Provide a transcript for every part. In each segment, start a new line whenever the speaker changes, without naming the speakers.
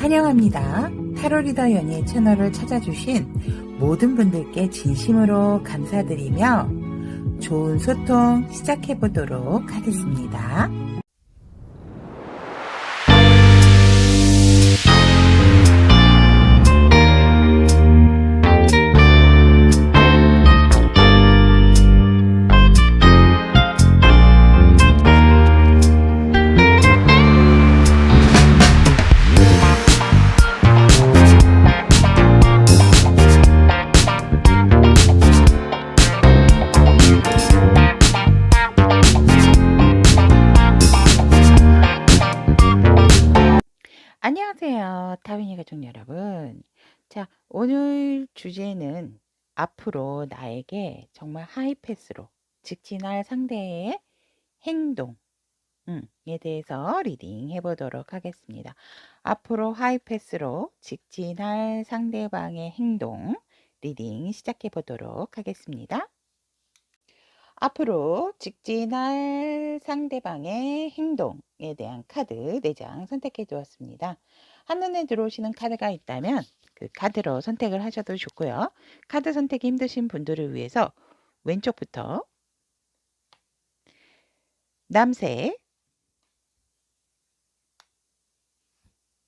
환영합니다. 타로리더 연예 채널을 찾아주신 모든 분들께 진심으로 감사드리며 좋은 소통 시작해보도록 하겠습니다. 안녕하세요. 타위니 가족 여러분. 자, 오늘 주제는 앞으로 나에게 정말 하이패스로 직진할 상대의 행동에 대해서 리딩 해보도록 하겠습니다. 앞으로 하이패스로 직진할 상대방의 행동 리딩 시작해 보도록 하겠습니다. 앞으로 직진할 상대방의 행동에 대한 카드 4장 선택해 두었습니다. 한눈에 들어오시는 카드가 있다면 그 카드로 선택을 하셔도 좋고요. 카드 선택이 힘드신 분들을 위해서 왼쪽부터 남색,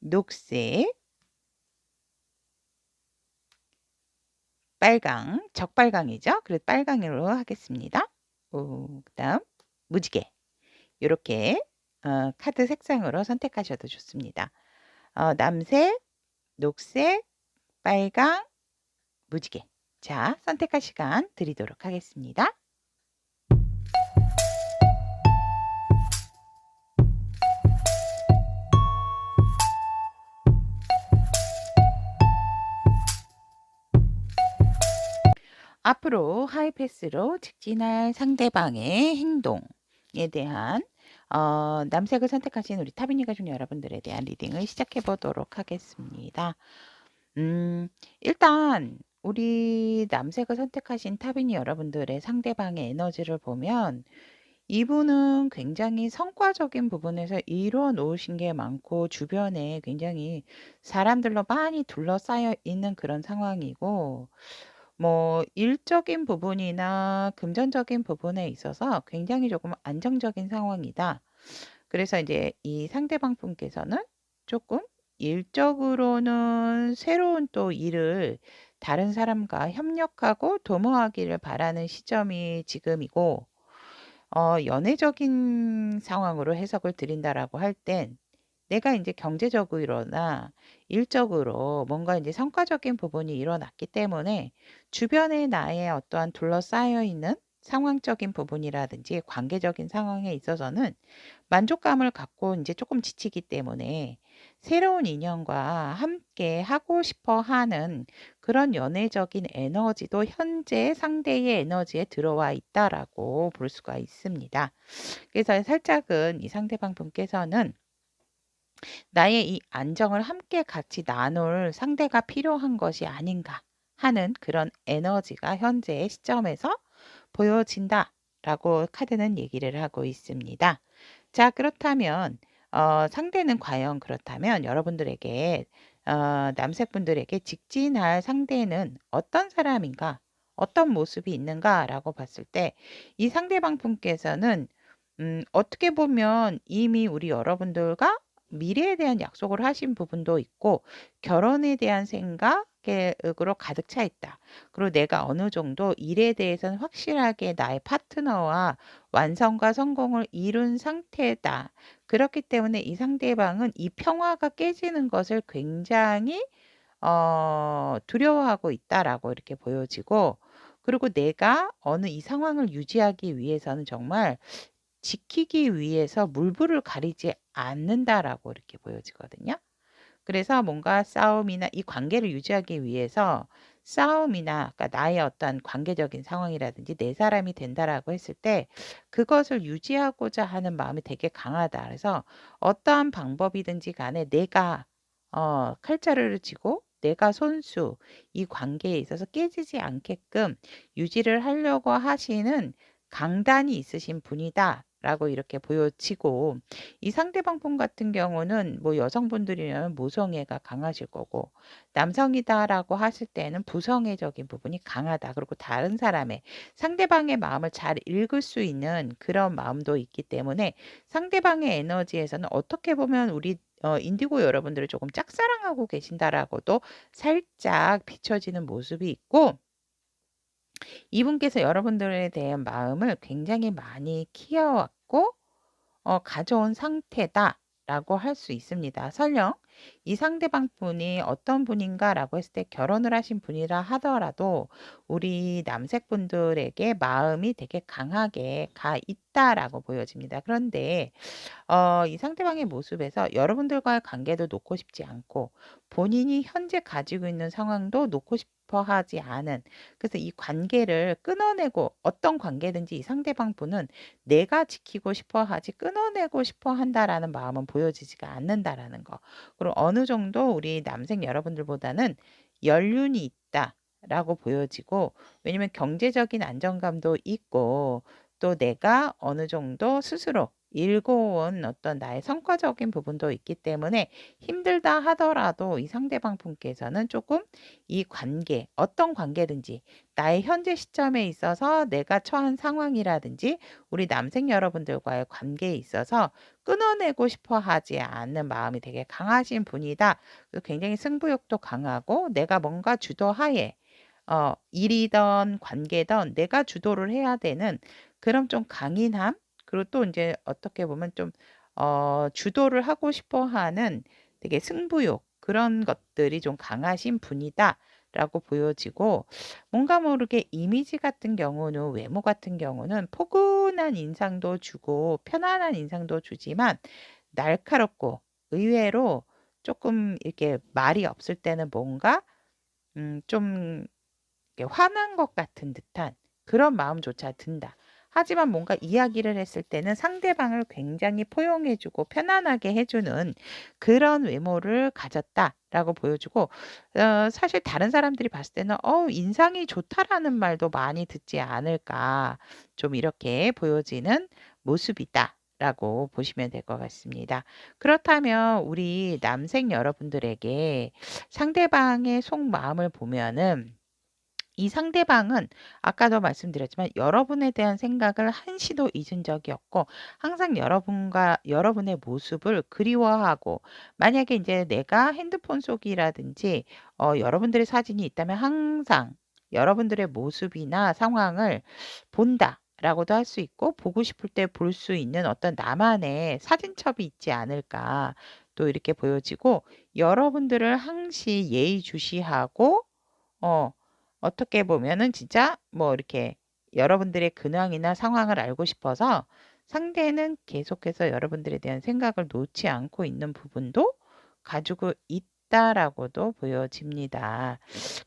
녹색, 빨강, 적빨강이죠. 그래서 빨강으로 하겠습니다. 그다음 무지개 이렇게 카드 색상으로 선택하셔도 좋습니다. 남색, 녹색, 빨강, 무지개. 자, 선택할 시간 드리도록 하겠습니다. 앞으로 하이패스로 직진할 상대방의 행동에 대한 남색을 선택하신 우리 타비니 가족 여러분들에 대한 리딩을 시작해 보도록 하겠습니다. 일단 우리 남색을 선택하신 타비니 여러분들의 상대방의 에너지를 보면 이분은 굉장히 성과적인 부분에서 이뤄 놓으신 게 많고 주변에 굉장히 사람들로 많이 둘러싸여 있는 그런 상황이고 뭐 일적인 부분이나 금전적인 부분에 있어서 굉장히 조금 안정적인 상황이다. 그래서 이제 이 상대방 분께서는 조금 일적으로는 새로운 또 일을 다른 사람과 협력하고 도모하기를 바라는 시점이 지금이고 연애적인 상황으로 해석을 드린다라고 할 땐 내가 이제 경제적으로나 일적으로 뭔가 이제 성과적인 부분이 일어났기 때문에 주변에 나의 어떠한 둘러싸여 있는 상황적인 부분이라든지 관계적인 상황에 있어서는 만족감을 갖고 이제 조금 지치기 때문에 새로운 인연과 함께 하고 싶어 하는 그런 연애적인 에너지도 현재 상대의 에너지에 들어와 있다라고 볼 수가 있습니다. 그래서 살짝은 이 상대방 분께서는 나의 이 안정을 함께 같이 나눌 상대가 필요한 것이 아닌가 하는 그런 에너지가 현재의 시점에서 보여진다라고 카드는 얘기를 하고 있습니다. 자, 그렇다면 상대는 과연 그렇다면 여러분들에게 남색분들에게 직진할 상대는 어떤 사람인가, 어떤 모습이 있는가라고 봤을 때 이 상대방 분께서는 어떻게 보면 이미 우리 여러분들과 미래에 대한 약속을 하신 부분도 있고 결혼에 대한 생각으로 가득 차 있다. 그리고 내가 어느 정도 일에 대해서는 확실하게 나의 파트너와 완성과 성공을 이룬 상태다. 그렇기 때문에 이 상대방은 이 평화가 깨지는 것을 굉장히 두려워하고 있다라고 이렇게 보여지고 그리고 내가 어느 이 상황을 유지하기 위해서는 정말 지키기 위해서 물불을 가리지 않는다라고 이렇게 보여지거든요. 그래서 뭔가 싸움이나 이 관계를 유지하기 위해서 싸움이나 그러니까 나의 어떤 관계적인 상황이라든지 내 사람이 된다라고 했을 때 그것을 유지하고자 하는 마음이 되게 강하다. 그래서 어떠한 방법이든지 간에 내가 칼자루를 쥐고 내가 손수 이 관계에 있어서 깨지지 않게끔 유지를 하려고 하시는 강단이 있으신 분이다 라고 이렇게 보여지고 이 상대방 분 같은 경우는 뭐 여성분들이면 모성애가 강하실 거고 남성이다라고 하실 때는 부성애적인 부분이 강하다. 그리고 다른 사람의 상대방의 마음을 잘 읽을 수 있는 그런 마음도 있기 때문에 상대방의 에너지에서는 어떻게 보면 우리 인디고 여러분들을 조금 짝사랑하고 계신다라고도 살짝 비춰지는 모습이 있고 이분께서 여러분들에 대한 마음을 굉장히 많이 키워왔고 가져온 상태다라고 할 수 있습니다. 설령 이 상대방 분이 어떤 분인가라고 했을 때 결혼을 하신 분이라 하더라도 우리 남색분들에게 마음이 되게 강하게 가 있다라고 보여집니다. 그런데 이 상대방의 모습에서 여러분들과의 관계도 놓고 싶지 않고 본인이 현재 가지고 있는 상황도 놓고 싶어 하지 않은 그래서 이 관계를 끊어내고 어떤 관계든지 이 상대방 분은 내가 지키고 싶어 하지 끊어내고 싶어 한다라는 마음은 보여지지가 않는다라는 거. 그리고 어느 정도 우리 남생 여러분들보다는 연륜이 있다라고 보여지고 왜냐면 경제적인 안정감도 있고 또 내가 어느 정도 스스로 일궈온 어떤 나의 성과적인 부분도 있기 때문에 힘들다 하더라도 이 상대방 분께서는 조금 이 관계, 어떤 관계든지 나의 현재 시점에 있어서 내가 처한 상황이라든지 우리 남생 여러분들과의 관계에 있어서 끊어내고 싶어 하지 않는 마음이 되게 강하신 분이다. 굉장히 승부욕도 강하고 내가 뭔가 주도하에 일이든 관계든 내가 주도를 해야 되는 그런 좀 강인함 그리고 또 이제 어떻게 보면 좀 주도를 하고 싶어 하는 되게 승부욕 그런 것들이 좀 강하신 분이다라고 보여지고 뭔가 모르게 이미지 같은 경우는 외모 같은 경우는 포근한 인상도 주고 편안한 인상도 주지만 날카롭고 의외로 조금 이렇게 말이 없을 때는 뭔가 좀 이렇게 화난 것 같은 듯한 그런 마음조차 든다. 하지만 뭔가 이야기를 했을 때는 상대방을 굉장히 포용해주고 편안하게 해주는 그런 외모를 가졌다라고 보여주고 사실 다른 사람들이 봤을 때는 인상이 좋다라는 말도 많이 듣지 않을까 좀 이렇게 보여지는 모습이다. 라고 보시면 될 것 같습니다. 그렇다면 우리 남생 여러분들에게 상대방의 속마음을 보면은 이 상대방은 아까도 말씀드렸지만 여러분에 대한 생각을 한시도 잊은 적이 없고 항상 여러분과 여러분의 모습을 그리워하고 만약에 이제 내가 핸드폰 속이라든지 여러분들의 사진이 있다면 항상 여러분들의 모습이나 상황을 본다. 라고도 할 수 있고 보고 싶을 때 볼 수 있는 어떤 나만의 사진첩이 있지 않을까 또 이렇게 보여지고 여러분들을 항시 예의주시하고 어 어떻게 보면은 진짜 뭐 이렇게 여러분들의 근황이나 상황을 알고 싶어서 상대는 계속해서 여러분들에 대한 생각을 놓지 않고 있는 부분도 가지고 있다라고도 보여집니다.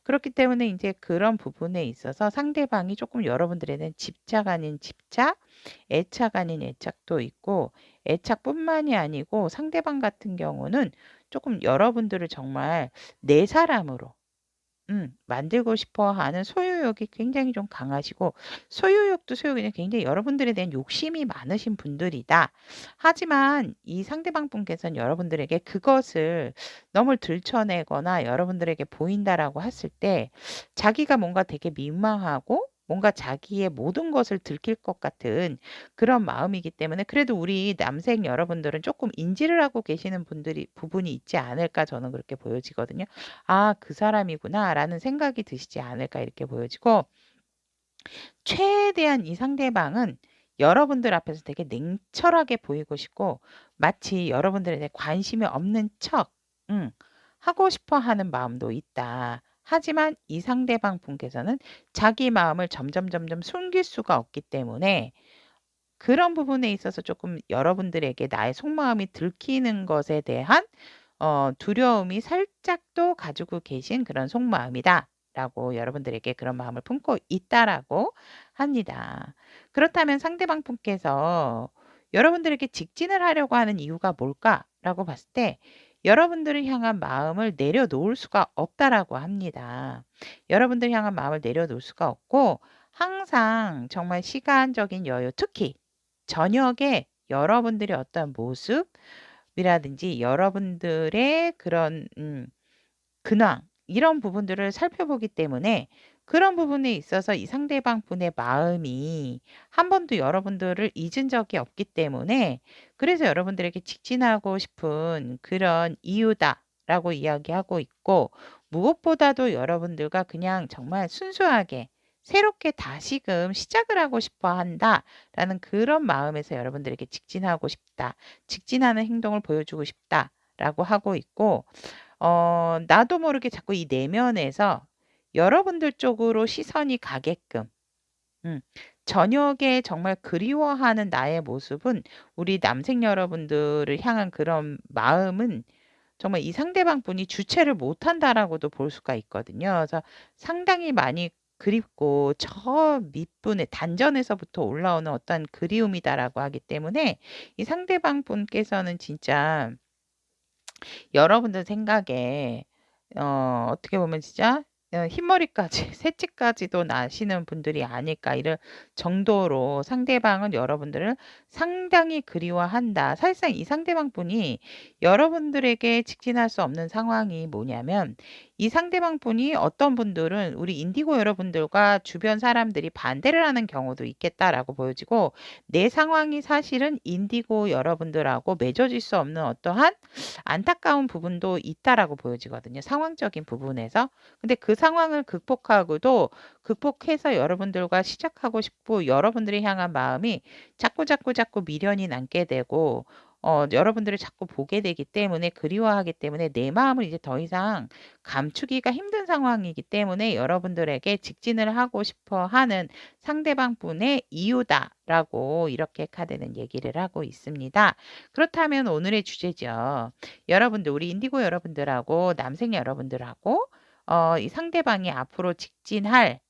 그렇기 때문에 이제 그런 부분에 있어서 상대방이 조금 여러분들에 대한 집착 아닌 집착, 애착 아닌 애착도 있고 애착뿐만이 아니고 상대방 같은 경우는 조금 여러분들을 정말 내 사람으로 만들고 싶어 하는 소유욕이 굉장히 좀 강하시고 소유욕도 소유욕이 굉장히 여러분들에 대한 욕심이 많으신 분들이다. 하지만 이 상대방 분께서는 여러분들에게 그것을 너무 들춰내거나 여러분들에게 보인다라고 했을 때 자기가 뭔가 되게 민망하고 뭔가 자기의 모든 것을 들킬 것 같은 그런 마음이기 때문에 그래도 우리 남생 여러분들은 조금 인지를 하고 계시는 분들이 부분이 있지 않을까 저는 그렇게 보여지거든요. '아 그 사람이구나.'라는 생각이 드시지 않을까 이렇게 보여지고 최대한 이 상대방은 여러분들 앞에서 되게 냉철하게 보이고 싶고 마치 여러분들에 대해 관심이 없는 척 하고 싶어 하는 마음도 있다. 하지만 이 상대방 분께서는 자기 마음을 점점 숨길 수가 없기 때문에 그런 부분에 있어서 조금 여러분들에게 나의 속마음이 들키는 것에 대한 두려움이 살짝도 가지고 계신 그런 속마음이다라고 여러분들에게 그런 마음을 품고 있다라고 합니다. 그렇다면 상대방 분께서 여러분들에게 직진을 하려고 하는 이유가 뭘까라고 봤을 때 여러분들을 향한 마음을 내려놓을 수가 없다라고 합니다. 여러분들을 향한 마음을 내려놓을 수가 없고 항상 정말 시간적인 여유, 특히 저녁에 여러분들의 어떤 모습이라든지 여러분들의 그런 근황 이런 부분들을 살펴보기 때문에 그런 부분에 있어서 이 상대방 분의 마음이 한 번도 여러분들을 잊은 적이 없기 때문에 그래서 여러분들에게 직진하고 싶은 그런 이유다라고 이야기하고 있고 무엇보다도 여러분들과 그냥 정말 순수하게 새롭게 다시금 시작을 하고 싶어 한다라는 그런 마음에서 여러분들에게 직진하고 싶다. 직진하는 행동을 보여주고 싶다라고 하고 있고 나도 모르게 자꾸 이 내면에서 여러분들 쪽으로 시선이 가게끔 음 저녁에 정말 그리워하는 나의 모습은 우리 남생 여러분들을 향한 그런 마음은 정말 이 상대방 분이 주체를 못한다라고도 볼 수가 있거든요. 그래서 상당히 많이 그립고 저 밑분에 단전에서부터 올라오는 어떤 그리움이다라고 하기 때문에 이 상대방 분께서는 진짜 여러분들 생각에 어떻게 보면 진짜 흰머리까지 새치까지도 나시는 분들이 아닐까 이럴 정도로 상대방은 여러분들을 상당히 그리워한다. 사실상 이 상대방 분이 여러분들에게 직진할 수 없는 상황이 뭐냐면 이 상대방 분이 어떤 분들은 우리 인디고 여러분들과 주변 사람들이 반대를 하는 경우도 있겠다라고 보여지고 내 상황이 사실은 인디고 여러분들하고 맺어질 수 없는 어떠한 안타까운 부분도 있다라고 보여지거든요. 상황적인 부분에서. 근데 그 상황을 극복해서 여러분들과 시작하고 싶고 여러분들을 향한 마음이 자꾸 미련이 남게 되고 여러분들을 자꾸 보게 되기 때문에 그리워하기 때문에 내 마음을 이제 더 이상 감추기가 힘든 상황이기 때문에 여러분들에게 직진을 하고 싶어 하는 상대방 분의 이유다라고 이렇게 카드는 얘기를 하고 있습니다. 그렇다면 오늘의 주제죠. 여러분들 우리 인디고 여러분들하고 남생 여러분들하고 이 상대방이 앞으로 직진할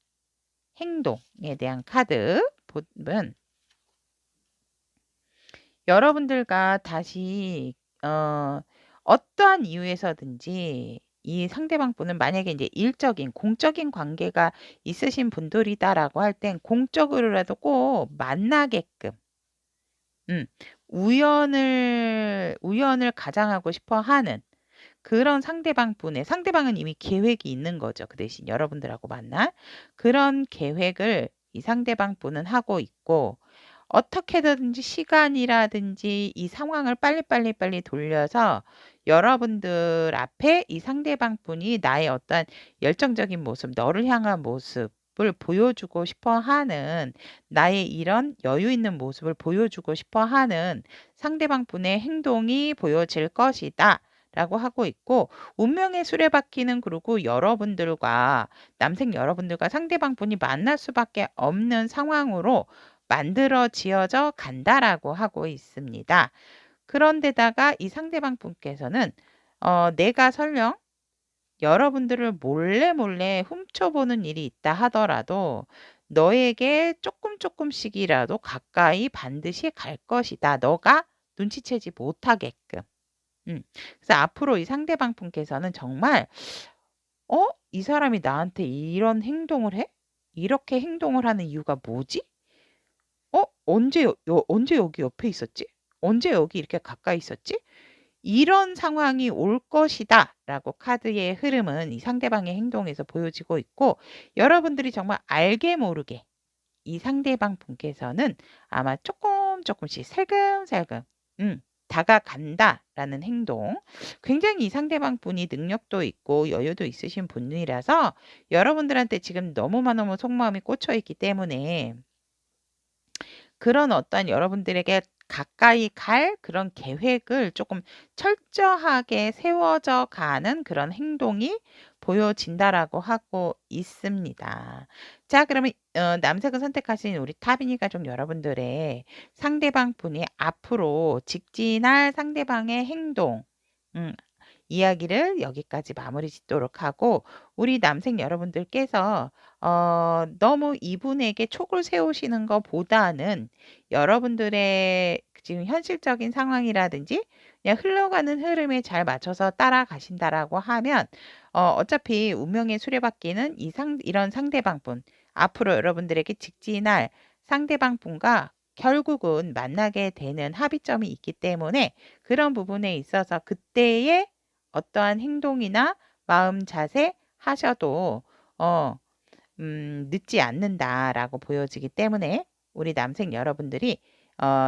행동에 대한 카드 보면 여러분들과 다시 어떠한 이유에서든지 이 상대방 분은 만약에 이제 일적인 공적인 관계가 있으신 분들이다라고 할 땐 공적으로라도 꼭 만나게끔 음 우연을 가장하고 싶어 하는 그런 상대방은 이미 계획이 있는 거죠. 그 대신 여러분들하고 만날 그런 계획을 이 상대방 분은 하고 있고 어떻게든지 시간이라든지 이 상황을 빨리 돌려서 여러분들 앞에 이 상대방 분이 나의 어떤 열정적인 모습, 너를 향한 모습을 보여주고 싶어 하는 나의 이런 여유 있는 모습을 보여주고 싶어 하는 상대방 분의 행동이 보여질 것이다. 라고 하고 있고 운명의 수레바퀴는 그리고 여러분들과 남생 여러분들과 상대방 분이 만날 수밖에 없는 상황으로 만들어지어져 간다라고 하고 있습니다. 그런데다가 이 상대방 분께서는 내가 설령 여러분들을 몰래 훔쳐보는 일이 있다 하더라도 너에게 조금씩이라도 가까이 반드시 갈 것이다. 너가 눈치채지 못하게끔. 그래서 앞으로 이 상대방 분께서는 정말 이 사람이 나한테 이런 행동을 해? 이렇게 행동을 하는 이유가 뭐지? 언제 여기 옆에 있었지? 언제 여기 이렇게 가까이 있었지? 이런 상황이 올 것이다라고 카드의 흐름은 이 상대방의 행동에서 보여지고 있고 여러분들이 정말 알게 모르게 이 상대방 분께서는 아마 조금씩 살금살금 다가간다라는 행동. 굉장히 이 상대방 분이 능력도 있고 여유도 있으신 분이라서 여러분들한테 지금 너무 속마음이 꽂혀 있기 때문에 그런 어떤 여러분들에게 가까이 갈 그런 계획을 조금 철저하게 세워져 가는 그런 행동이 보여진다라고 하고 있습니다. 자, 그러면 남색을 선택하신 우리 타비니 가족 여러분들의 상대방 분이 앞으로 직진할 상대방의 행동 음 이야기를 여기까지 마무리 짓도록 하고 우리 남생 여러분들께서 너무 이분에게 촉을 세우시는 것보다는 여러분들의 지금 현실적인 상황이라든지 그냥 흘러가는 흐름에 잘 맞춰서 따라가신다라고 하면 어차피 운명의 수레바퀴는 이런 상대방분 앞으로 여러분들에게 직진할 상대방분과 결국은 만나게 되는 합의점이 있기 때문에 그런 부분에 있어서 그때의 어떠한 행동이나 마음 자세 하셔도 어 늦지 않는다라고 보여지기 때문에 우리 남생 여러분들이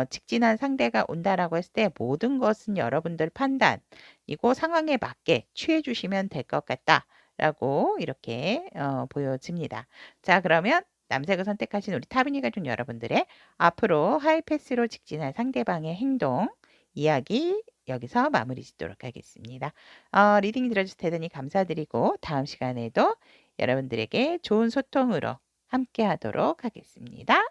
직진한 상대가 온다라고 했을 때 모든 것은 여러분들 판단이고 상황에 맞게 취해 주시면 될 것 같다라고 이렇게 보여집니다. 자, 그러면 남색을 선택하신 우리 타비니 가족 여러분들의 앞으로 하이패스로 직진할 상대방의 행동 이야기 여기서 마무리 짓도록 하겠습니다. 리딩 들어주셔서 대단히 감사드리고 다음 시간에도 여러분들에게 좋은 소통으로 함께 하도록 하겠습니다.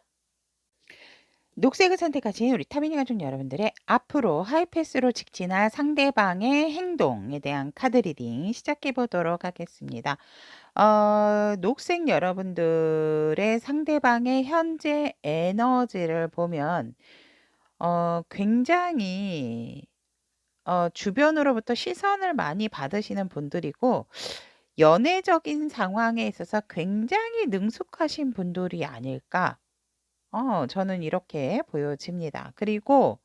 녹색을 선택하신 우리 타미니 가족 여러분들의 앞으로 하이패스로 직진할 상대방의 행동에 대한 카드 리딩 시작해 보도록 하겠습니다. 녹색 여러분들의 상대방의 현재 에너지를 보면 굉장히 주변으로부터 시선을 많이 받으시는 분들이고 연애적인 상황에 있어서 굉장히 능숙하신 분들이 아닐까 저는 이렇게 보여집니다. 그리고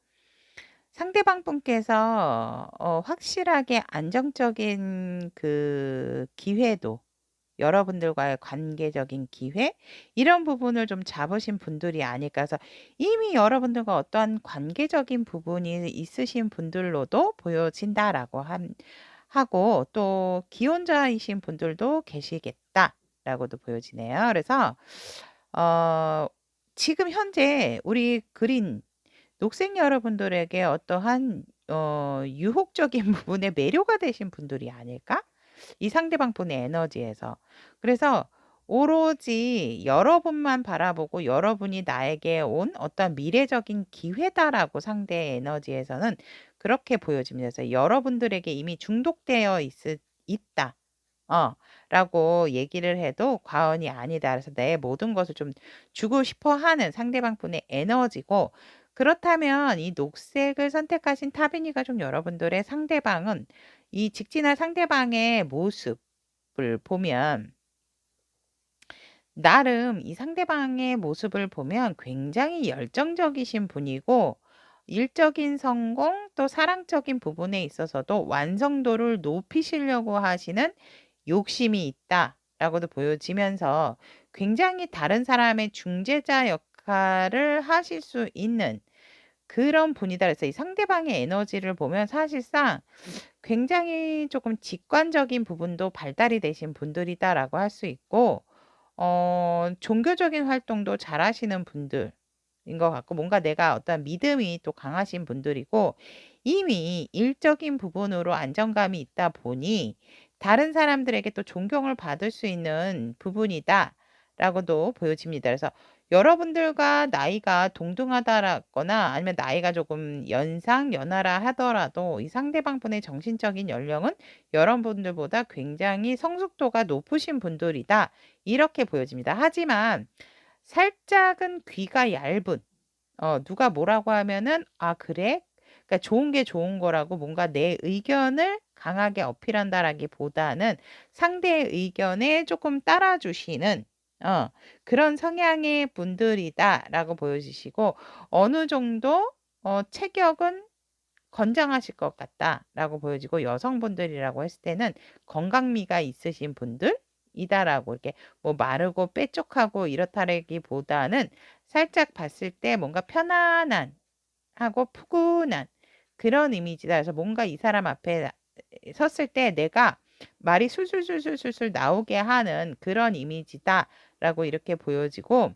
상대방 분께서 확실하게 안정적인 그 기회도 여러분들과의 관계적인 기회 이런 부분을 좀 잡으신 분들이 아닐까 해서 이미 여러분들과 어떠한 관계적인 부분이 있으신 분들로도 보여진다라고 하고 또 기혼자이신 분들도 계시겠다라고도 보여지네요. 그래서 어, 지금 현재 우리 그린 녹색 여러분들에게 어떠한 유혹적인 부분에 매료가 되신 분들이 아닐까? 이 상대방 분의 에너지에서. 그래서 오로지 여러분만 바라보고 여러분이 나에게 온 어떤 미래적인 기회다라고 상대의 에너지에서는 그렇게 보여집니다. 그래서 여러분들에게 이미 중독되어 있다. 라고 얘기를 해도 과언이 아니다. 그래서 내 모든 것을 좀 주고 싶어 하는 상대방 분의 에너지고, 그렇다면 이 녹색을 선택하신 타비니 가족 여러분들의 상대방은 이 직진할 상대방의 모습을 보면 나름 이 상대방의 모습을 보면 굉장히 열정적이신 분이고 일적인 성공 또 사랑적인 부분에 있어서도 완성도를 높이시려고 하시는 욕심이 있다라고도 보여지면서 굉장히 다른 사람의 중재자 역할을 하실 수 있는 그런 분이다. 그래서 이 상대방의 에너지를 보면 사실상 굉장히 조금 직관적인 부분도 발달이 되신 분들이다라고 할 수 있고 종교적인 활동도 잘하시는 분들인 것 같고 뭔가 내가 어떤 믿음이 또 강하신 분들이고 이미 일적인 부분으로 안정감이 있다 보니 다른 사람들에게 또 존경을 받을 수 있는 부분이다라고도 보여집니다. 그래서 여러분들과 나이가 동등하다거나 아니면 나이가 조금 연하라 하더라도 이 상대방 분의 정신적인 연령은 여러분들보다 굉장히 성숙도가 높으신 분들이다. 이렇게 보여집니다. 하지만 살짝은 귀가 얇은 누가 뭐라고 하면은 아 그래? 그러니까 좋은 게 좋은 거라고 뭔가 내 의견을 강하게 어필한다라기보다는 상대의 의견에 조금 따라주시는 그런 성향의 분들이다라고 보여지시고 어느 정도 체격은 건장하실 것 같다라고 보여지고 여성분들이라고 했을 때는 건강미가 있으신 분들이다라고 이렇게 뭐 마르고 뾰족하고 이렇다라기보다는 살짝 봤을 때 뭔가 편안한 하고 푸근한 그런 이미지다. 그래서 뭔가 이 사람 앞에 섰을 때 내가 말이 술술술술술술 나오게 하는 그런 이미지다라고 이렇게 보여지고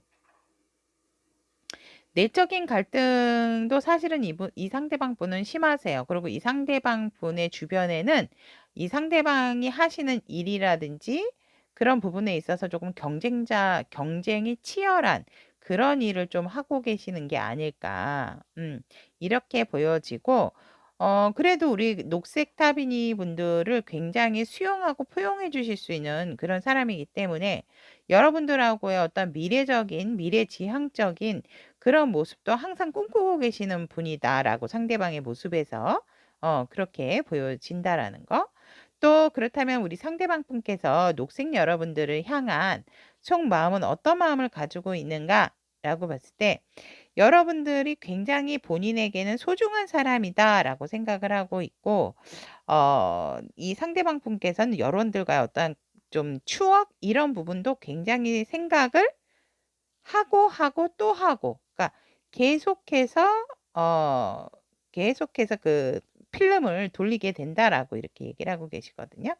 내적인 갈등도 사실은 이 상대방 분은 심하세요. 그리고 이 상대방 분의 주변에는 이 상대방이 하시는 일이라든지 그런 부분에 있어서 조금 경쟁이 치열한 그런 일을 좀 하고 계시는 게 아닐까. 이렇게 보여지고, 그래도 우리 녹색 타비니 분들을 굉장히 수용하고 포용해 주실 수 있는 그런 사람이기 때문에 여러분들하고의 어떤 미래지향적인 그런 모습도 항상 꿈꾸고 계시는 분이다라고 상대방의 모습에서 그렇게 보여진다라는 거. 또 그렇다면 우리 상대방 분께서 녹색 여러분들을 향한 속마음은 어떤 마음을 가지고 있는가라고 봤을 때 여러분들이 굉장히 본인에게는 소중한 사람이다라고 생각을 하고 있고 이 상대방 분께서는 여러분들과의 어떤 좀 추억 이런 부분도 굉장히 생각을 하고 또 하고 그러니까 계속해서 어 계속해서 그 필름을 돌리게 된다라고 이렇게 얘기를 하고 계시거든요.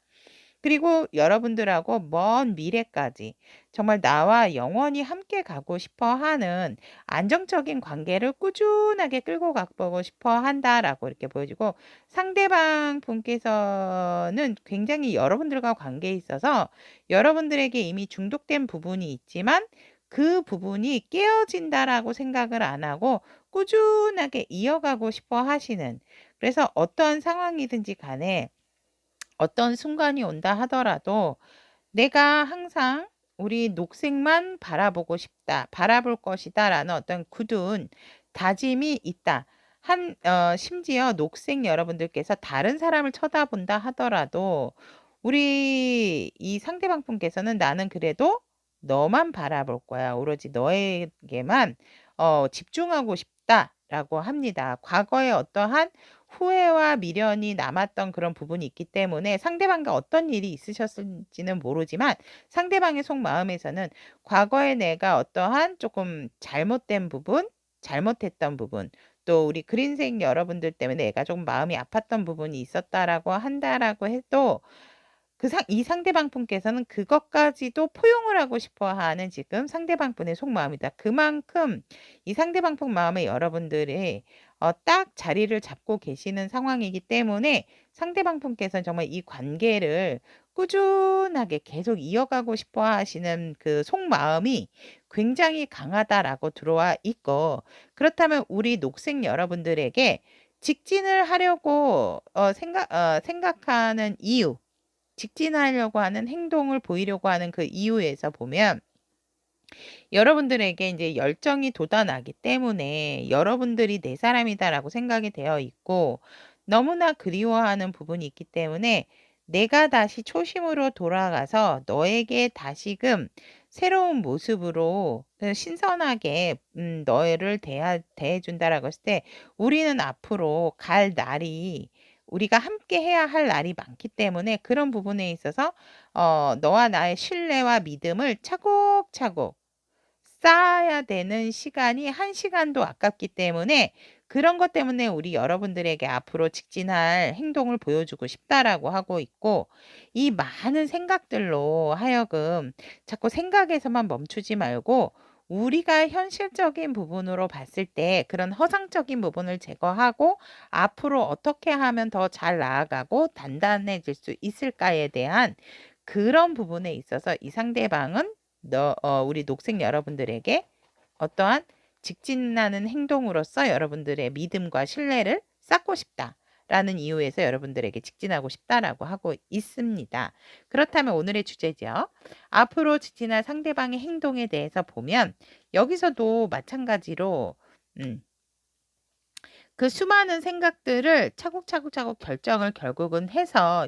그리고 여러분들하고 먼 미래까지 정말 나와 영원히 함께 가고 싶어 하는 안정적인 관계를 꾸준하게 끌고 가보고 싶어 한다라고 이렇게 보여지고 상대방 분께서는 굉장히 여러분들과 관계에 있어서 여러분들에게 이미 중독된 부분이 있지만 그 부분이 깨어진다라고 생각을 안 하고 꾸준하게 이어가고 싶어 하시는 그래서 어떠한 상황이든지 간에 어떤 순간이 온다 하더라도 내가 항상 우리 녹색만 바라보고 싶다, 바라볼 것이다라는 어떤 굳은 다짐이 있다. 심지어 녹색 여러분들께서 다른 사람을 쳐다본다 하더라도 우리 이 상대방 분께서는 나는 그래도 너만 바라볼 거야. 오로지 너에게만 집중하고 싶다라고 합니다. 과거에 어떠한 후회와 미련이 남았던 그런 부분이 있기 때문에 상대방과 어떤 일이 있으셨을지는 모르지만 상대방의 속마음에서는 과거에 내가 어떠한 조금 잘못된 부분, 잘못했던 부분, 또 우리 그린색 여러분들 때문에 내가 좀 마음이 아팠던 부분이 있었다라고 한다라고 해도 이 상대방 분께서는 그것까지도 포용을 하고 싶어 하는 지금 상대방 분의 속마음이다. 그만큼 이 상대방 분 마음에 여러분들이 딱 자리를 잡고 계시는 상황이기 때문에 상대방 분께서는 정말 이 관계를 꾸준하게 계속 이어가고 싶어 하시는 그 속마음이 굉장히 강하다라고 들어와 있고 그렇다면 우리 녹색 여러분들에게 직진을 하려고 생각하는 이유 직진하려고 하는 행동을 보이려고 하는 그 이유에서 보면 여러분들에게 이제 열정이 돋아나기 때문에 여러분들이 내 사람이다라고 생각이 되어 있고 너무나 그리워하는 부분이 있기 때문에 내가 다시 초심으로 돌아가서 너에게 다시금 새로운 모습으로 신선하게 너를 대해준다라고 했을 때 우리는 앞으로 갈 날이 우리가 함께 해야 할 날이 많기 때문에 그런 부분에 있어서 너와 나의 신뢰와 믿음을 차곡차곡 쌓아야 되는 시간이 1시간도 아깝기 때문에 그런 것 때문에 우리 여러분들에게 앞으로 직진할 행동을 보여주고 싶다라고 하고 있고 이 많은 생각들로 하여금 자꾸 생각에서만 멈추지 말고 우리가 현실적인 부분으로 봤을 때 그런 허상적인 부분을 제거하고 앞으로 어떻게 하면 더 잘 나아가고 단단해질 수 있을까에 대한 그런 부분에 있어서 이 상대방은 우리 녹색 여러분들에게 어떠한 직진하는 행동으로서 여러분들의 믿음과 신뢰를 쌓고 싶다라는 이유에서 여러분들에게 직진하고 싶다라고 하고 있습니다. 그렇다면 오늘의 주제죠. 앞으로 직진할 상대방의 행동에 대해서 보면 여기서도 마찬가지로 그 수많은 생각들을 차곡차곡차곡 결정을 결국은 해서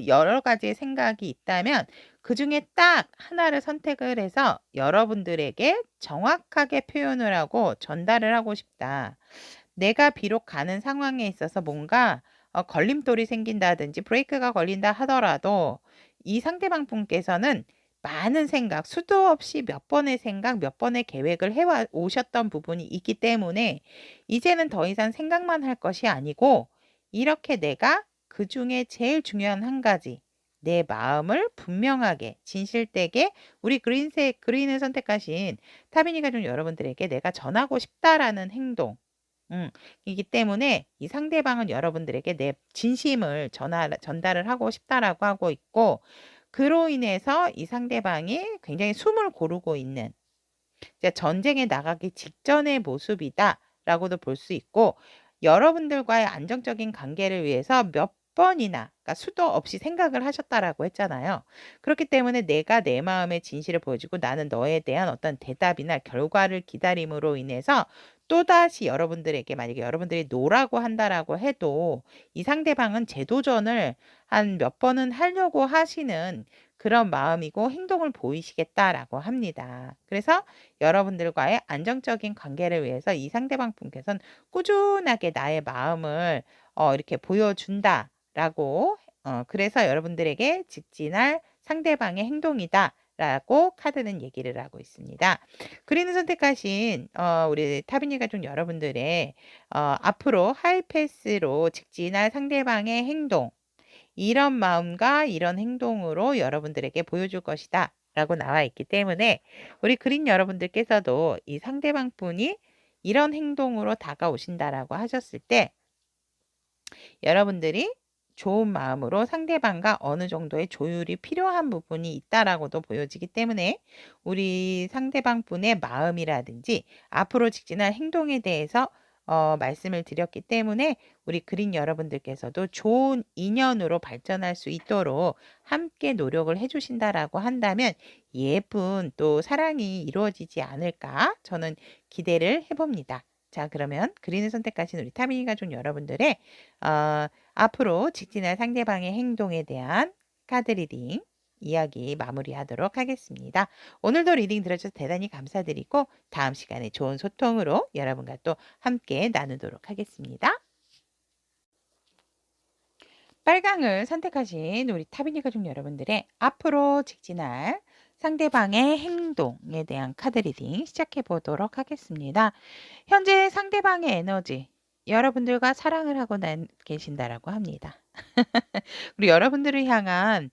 여러 가지의 생각이 있다면 그중에 딱 하나를 선택을 해서 여러분들에게 정확하게 표현을 하고 전달을 하고 싶다. 내가 비록 가는 상황에 있어서 뭔가 걸림돌이 생긴다든지 브레이크가 걸린다 하더라도 이 상대방 분께서는 많은 생각, 수도 없이 몇 번의 생각, 몇 번의 계획을 오셨던 부분이 있기 때문에 이제는 더 이상 생각만 할 것이 아니고 이렇게 내가 그 중에 제일 중요한 한 가지 내 마음을 분명하게 진실되게 우리 그린을 선택하신 타비니가 좀 여러분들에게 내가 전하고 싶다라는 행동 이기 때문에 이 상대방은 여러분들에게 내 진심을 전달을 하고 싶다라고 하고 있고 그로 인해서 이 상대방이 굉장히 숨을 고르고 있는 전쟁에 나가기 직전의 모습이다라고도 볼 수 있고 여러분들과의 안정적인 관계를 위해서 몇 번이나 그러니까 수도 없이 생각을 하셨다라고 했잖아요. 그렇기 때문에 내가 내 마음의 진실을 보여주고 나는 너에 대한 어떤 대답이나 결과를 기다림으로 인해서 또다시 여러분들에게 만약에 여러분들이 "노라고 한다."라고 해도 이 상대방은 재도전을 한 몇 번은 하려고 하시는 그런 마음이고 행동을 보이시겠다라고 합니다. 그래서 여러분들과의 안정적인 관계를 위해서 이 상대방 분께서는 꾸준하게 나의 마음을 이렇게 보여준다라고 그래서 여러분들에게 직진할 상대방의 행동이다라고 카드는 얘기를 하고 있습니다. 그린을 선택하신 우리 타비니 가족 여러분들의 앞으로 하이패스로 직진할 상대방의 행동 이런 마음과 이런 행동으로 여러분들에게 보여줄 것이다 라고 나와 있기 때문에 우리 그린 여러분들께서도 이 상대방 분이 이런 행동으로 다가오신다라고 하셨을 때 여러분들이 좋은 마음으로 상대방과 어느 정도의 조율이 필요한 부분이 있다라고도 보여지기 때문에 우리 상대방 분의 마음이라든지 앞으로 직진할 행동에 대해서 말씀을 드렸기 때문에 우리 그린 여러분들께서도 좋은 인연으로 발전할 수 있도록 함께 노력을 해주신다라고 한다면 예쁜 또 사랑이 이루어지지 않을까 저는 기대를 해봅니다. 자, 그러면 그린을 선택하신 우리 타미니 가족 여러분들의 앞으로 직진할 상대방의 행동에 대한 카드 리딩 이야기 마무리하도록 하겠습니다. 오늘도 리딩 들어주셔서 대단히 감사드리고 다음 시간에 좋은 소통으로 여러분과 또 함께 나누도록 하겠습니다. 빨강을 선택하신 우리 타비니 가족 여러분들의 앞으로 직진할 상대방의 행동에 대한 카드 리딩 시작해 보도록 하겠습니다. 현재 상대방의 에너지 여러분들과 사랑을 하고 계신다라고 합니다. 그리고 여러분들을 향한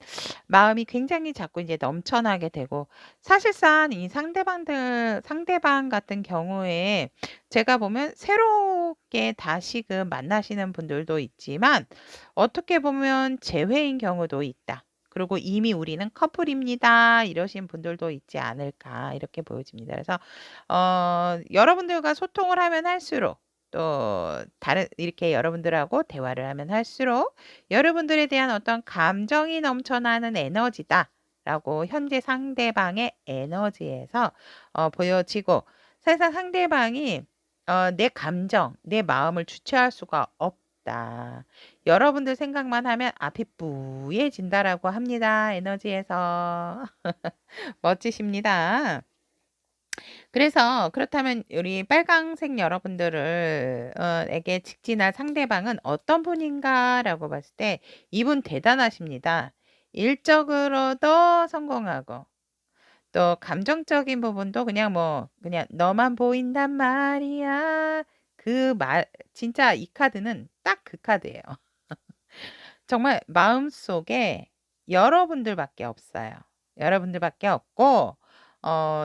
마음이 굉장히 자꾸 이제 넘쳐나게 되고 사실상 이 상대방 같은 경우에 제가 보면 새롭게 다시금 만나시는 분들도 있지만 어떻게 보면 재회인 경우도 있다. 그리고 이미 우리는 커플입니다. 이러신 분들도 있지 않을까 이렇게 보여집니다. 그래서 여러분들과 소통을 하면 할수록 또 다른 이렇게 여러분들하고 대화를 하면 할수록 여러분들에 대한 어떤 감정이 넘쳐나는 에너지다라고 현재 상대방의 에너지에서 보여지고 사실상 상대방이 내 감정, 내 마음을 주체할 수가 없다. 여러분들 생각만 하면 앞이 뿌얘진다라고 합니다. 에너지에서. 멋지십니다. 그래서 그렇다면 우리 빨강색 여러분들을 에게 직진할 상대방은 어떤 분인가라고 봤을 때 이분 대단하십니다. 일적으로도 성공하고 또 감정적인 부분도 그냥 그냥 너만 보인단 말이야. 그 말 진짜 이 카드는 딱 그 카드예요. 정말 마음속에 여러분들밖에 없어요. 여러분들밖에 없고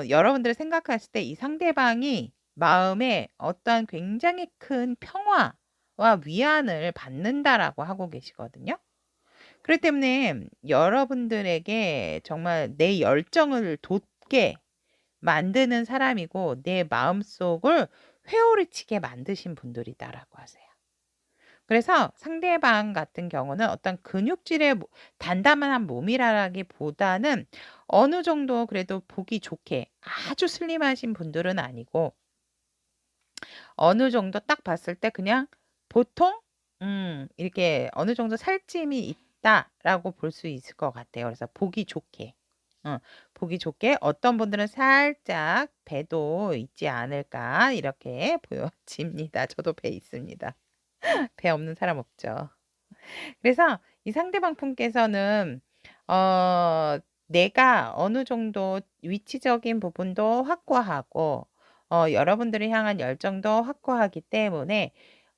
여러분들을 생각하실 때 이 상대방이 마음에 어떤 굉장히 큰 평화와 위안을 받는다라고 하고 계시거든요. 그렇기 때문에 여러분들에게 정말 내 열정을 돋게 만드는 사람이고 내 마음속을 회오리치게 만드신 분들이다라고 하세요. 그래서 상대방 같은 경우는 어떤 근육질의 단단한 몸이라기보다는 어느 정도 그래도 보기 좋게 아주 슬림하신 분들은 아니고 어느 정도 딱 봤을 때 그냥 보통 이렇게 어느 정도 살찜이 있다라고 볼 수 있을 것 같아요. 그래서 보기 좋게. 보기 좋게 어떤 분들은 살짝 배도 있지 않을까 이렇게 보여집니다. 저도 배 있습니다. 배 없는 사람 없죠. 그래서 이 상대방 분께서는 내가 어느 정도 위치적인 부분도 확고하고 여러분들을 향한 열정도 확고하기 때문에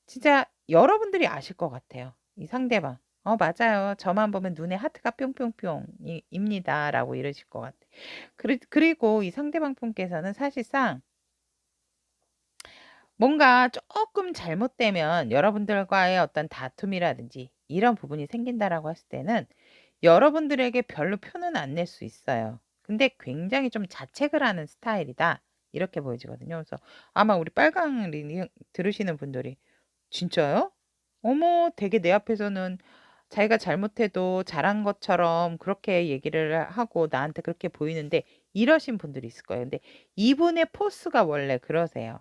진짜 여러분들이 아실 것 같아요. 이 상대방. 맞아요. 저만 보면 눈에 하트가 뿅뿅뿅 입니다라고 이러실 것 같아요. 그리고 이 상대방 분께서는 사실상 뭔가 조금 잘못되면 여러분들과의 어떤 다툼이라든지 이런 부분이 생긴다라고 했을 때는 여러분들에게 별로 표는 안 낼 수 있어요. 근데 굉장히 좀 자책을 하는 스타일이다. 이렇게 보여지거든요. 그래서 아마 우리 빨강 리딩 들으시는 분들이 진짜요? 어머, 되게 내 앞에서는 자기가 잘못해도 잘한 것처럼 그렇게 얘기를 하고 나한테 그렇게 보이는데 이러신 분들이 있을 거예요. 근데 이분의 포스가 원래 그러세요.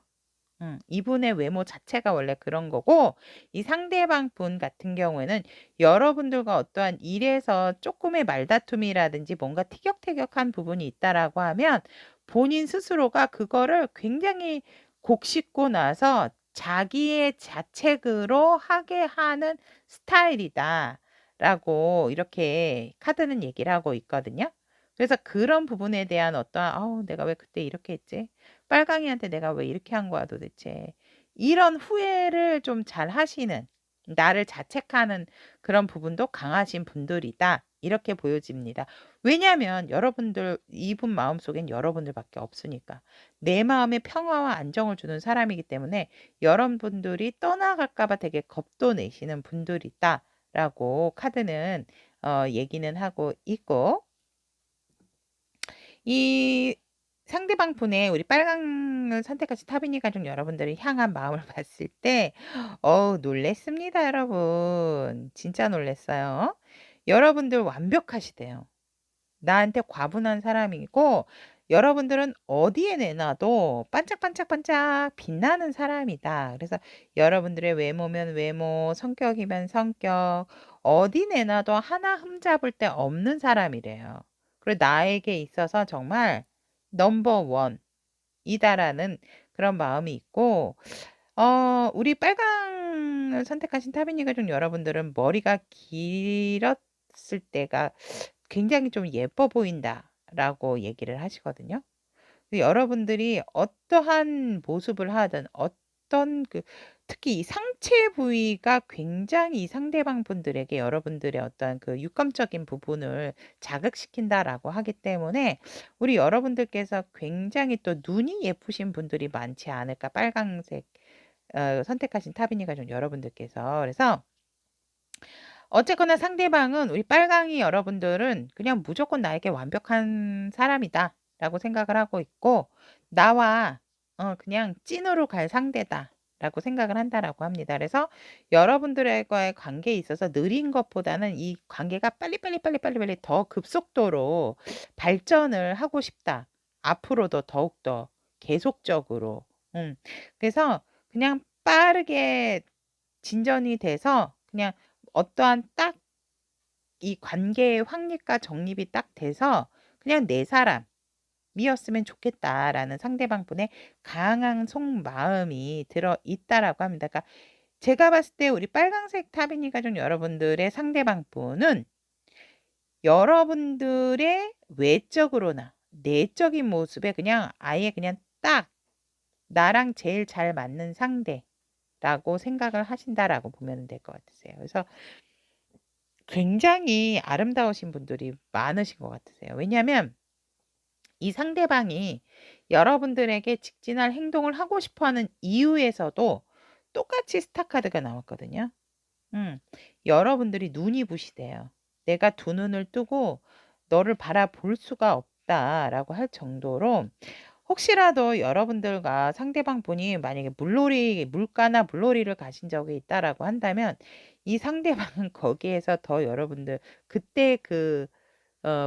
이분의 외모 자체가 원래 그런 거고 이 상대방 분 같은 경우에는 여러분들과 어떠한 일에서 쪼끔의 말다툼이라든지 뭔가 티격태격한 부분이 있다라고 하면 본인 스스로가 그거를 굉장히 곡씻고 나서 자기의 자책으로 하게 하는 스타일이다라고 이렇게 카드는 얘기를 하고 있거든요. 그래서 그런 부분에 대한 어떠한 '아우 내가 왜 그때 이렇게 했지? 빨강이한테 내가 왜 이렇게 한 거야 도대체.' 이런 후회를 좀 잘하시는 나를 자책하는 그런 부분도 강하신 분들이다. 이렇게 보여집니다. 왜냐하면 여러분들 이분 마음속엔 여러분들밖에 없으니까. 내 마음에 평화와 안정을 주는 사람이기 때문에 여러분들이 떠나갈까 봐 되게 겁도 내시는 분들이다라고 카드는 얘기는 하고 있고 이 상대방 분의 우리 빨강을 선택하신 타비니 가족 여러분들을 향한 마음을 봤을 때 어우 놀랐습니다 여러분. 진짜 놀랐어요. 여러분들 완벽하시대요. 나한테 과분한 사람이고 여러분들은 어디에 내놔도 반짝반짝반짝 빛나는 사람이다. 그래서 여러분들의 외모면 외모, 성격이면 성격, 어디 내놔도 하나 흠잡을 데 없는 사람이래요. 그리고 나에게 있어서 정말 넘버 원이다라는 그런 마음이 있고 우리 빨강을 선택하신 타비니 가족 여러분들은 머리가 길었을 때가 굉장히 좀 예뻐 보인다라고 얘기를 하시거든요. 여러분들이 어떠한 모습을 하든 어떤 특히 이 상체 부위가 굉장히 이 상대방 분들에게 여러분들의 어떤 그 육감적인 부분을 자극시킨다라고 하기 때문에 우리 여러분들께서 굉장히 또 눈이 예쁘신 분들이 많지 않을까 빨강색 선택하신 타비니 가족 여러분들께서. 그래서 어쨌거나 상대방은 우리 빨강이 여러분들은 그냥 무조건 나에게 완벽한 사람이다라고 생각을 하고 있고 나와 그냥 찐으로 갈 상대다라고 생각을 한다라고 합니다. 그래서 여러분들과의 관계에 있어서 느린 것보다는 이 관계가 빨리빨리 더 급속도로 발전을 하고 싶다. 앞으로도 더욱더 계속적으로. 그래서 그냥 빠르게 진전이 돼서 그냥 어떠한 딱 이 관계의 확립과 정립이 딱 돼서 그냥 '내 사람이었으면 좋겠다.'라는 상대방 분의 강한 속마음이 들어 있다라고 합니다. 그러니까 제가 봤을 때 우리 빨강색 타비니 가족 여러분들의 상대방 분은 여러분들의 외적으로나 내적인 모습에 그냥 아예 그냥 딱 '나랑 제일 잘 맞는 상대'라고 생각을 하신다라고 보면 될 것 같으세요. 그래서 굉장히 아름다우신 분들이 많으신 것 같으세요. 왜냐하면 이 상대방이 여러분들에게 직진할 행동을 하고 싶어 하는 이유에서도 똑같이 스타 카드가 나왔거든요. 여러분들이 눈이 부시대요. "내가 두 눈을 뜨고 너를 바라볼 수가 없다."라고 할 정도로 혹시라도 여러분들과 상대방 분이 만약에 물가나 물놀이를 가신 적이 있다라고 한다면 이 상대방은 거기에서 더 여러분들 그때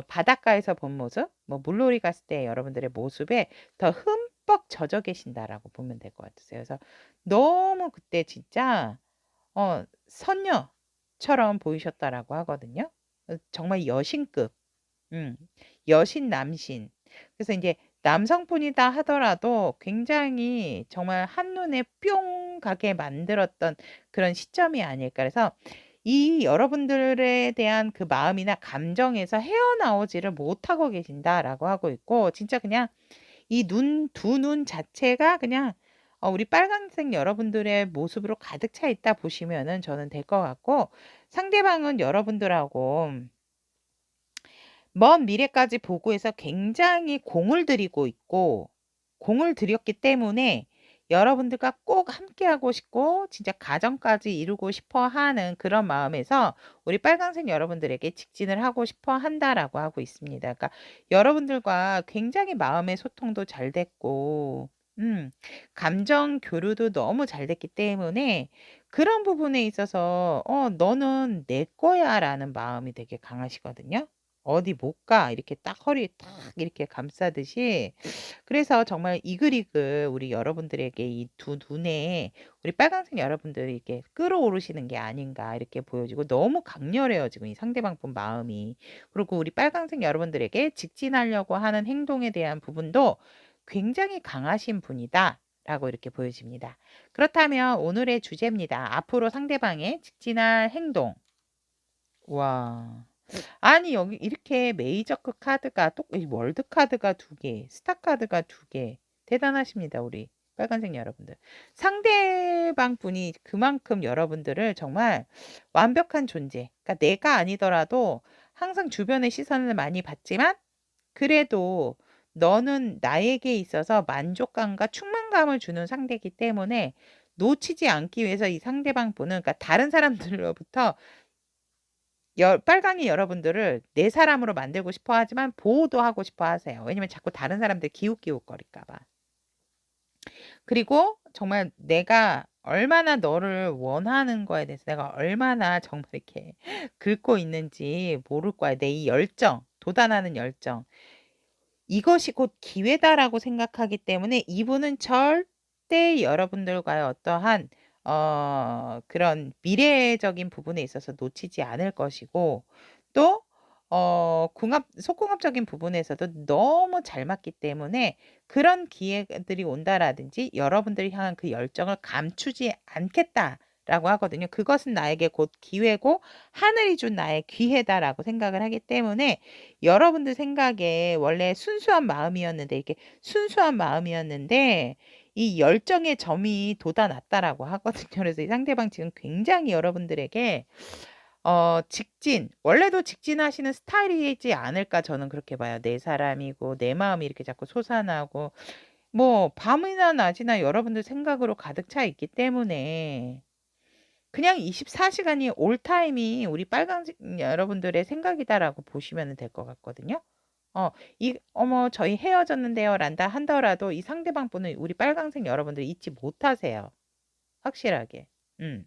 바닷가에서 본 모습 뭐 물놀이 갔을 때 여러분들의 모습에 더 흠뻑 젖어 계신다라고 보면 될 것 같으세요. 그래서 너무 그때 진짜 선녀처럼 보이셨다라고 하거든요. 정말 여신급. 음. 여신 남신. 그래서 인제 남성분이다 하더라도 굉장히 정말 한눈에 뿅 가게 만들었던 그런 시점이 아닐까. 그래서 이 여러분들에 대한 그 마음이나 감정에서 헤어나오지를 못하고 계신다라고 하고 있고 진짜 그냥 이 두 눈 자체가 그냥 우리 빨간색 여러분들의 모습으로 가득 차 있다 보시면은 저는 될 것 같고 상대방은 여러분들하고 먼 미래까지 보고 해서 굉장히 공을 들이고 있고 공을 들였기 때문에 여러분들과 꼭 함께하고 싶고 진짜 가정까지 이루고 싶어 하는 그런 마음에서 우리 빨강색 여러분들에게 직진을 하고 싶어 한다라고 하고 있습니다. 그러니까 여러분들과 굉장히 마음의 소통도 잘 됐고 감정 교류도 너무 잘 됐기 때문에 그런 부분에 있어서 '너는 내 거야.'라는 마음이 되게 강하시거든요. 어디 못 가. 이렇게 딱 허리 딱 이렇게 감싸듯이. 그래서 정말 이글이글 우리 여러분들에게 이 두 눈에 우리 빨강색 여러분들이 이렇게 끌어오르시는 게 아닌가 이렇게 보여지고 너무 강렬해요, 지금 이 상대방 분 마음이. 그리고 우리 빨강색 여러분들에게 직진하려고 하는 행동에 대한 부분도 굉장히 강하신 분이다라고 이렇게 보여집니다. 그렇다면 오늘의 주제입니다. 앞으로 상대방의 직진할 행동. 와. 아니 여기 이렇게 메이저급 카드가 이 월드 카드가 2개, 스타 카드가 2개. 대단하십니다, 우리 빨간색 여러분들. 상대방 분이 그만큼 여러분들을 정말 완벽한 존재. 그러니까 내가 아니더라도 항상 주변의 시선을 많이 받지만 그래도 너는 나에게 있어서 만족감과 충만감을 주는 상대이기 때문에 놓치지 않기 위해서 이 상대방 분은 그러니까 다른 사람들로부터 빨강이 여러분들을 내 사람으로 만들고 싶어 하지만 보호도 하고 싶어 하세요. 왜냐면 자꾸 다른 사람들 기웃기웃거릴까 봐. 그리고 정말 내가 얼마나 너를 원하는 거에 대해서 내가 얼마나 정말 이렇게 긁고 있는지 모를 거야. 내 이 열정, 도단하는 열정. 이것이 곧 기회다라고 생각하기 때문에 이분은 절대 여러분들과의 어떠한 그런 미래적인 부분에 있어서 놓치지 않을 것이고 또 속궁합적인 부분에서도 너무 잘 맞기 때문에 그런 기회들이 온다라든지 여러분들이 향한 그 열정을 감추지 않겠다라고 하거든요. 그것은 나에게 곧 기회고 하늘이 준 나의 기회다라고 생각을 하기 때문에 여러분들 생각에 원래 순수한 마음이었는데 이렇게 순수한 마음이었는데 이 열정의 점이 돋아났다라고 하거든요. 그래서 이 상대방 지금 굉장히 여러분들에게 원래도 직진하시는 스타일이지 않을까 저는 그렇게 봐요. 내 사람이고 내 마음이 이렇게 자꾸 솟아나고 뭐 밤이나 낮이나 여러분들 생각으로 가득 차 있기 때문에 그냥 24시간이 올타임이 우리 빨간색 여러분들의 생각이다라고 보시면 될 것 같거든요. 어머, 저희 헤어졌는데요. 란다 한더라도 이 상대방 분은 우리 빨강색 여러분들 잊지 못하세요. 확실하게. 음.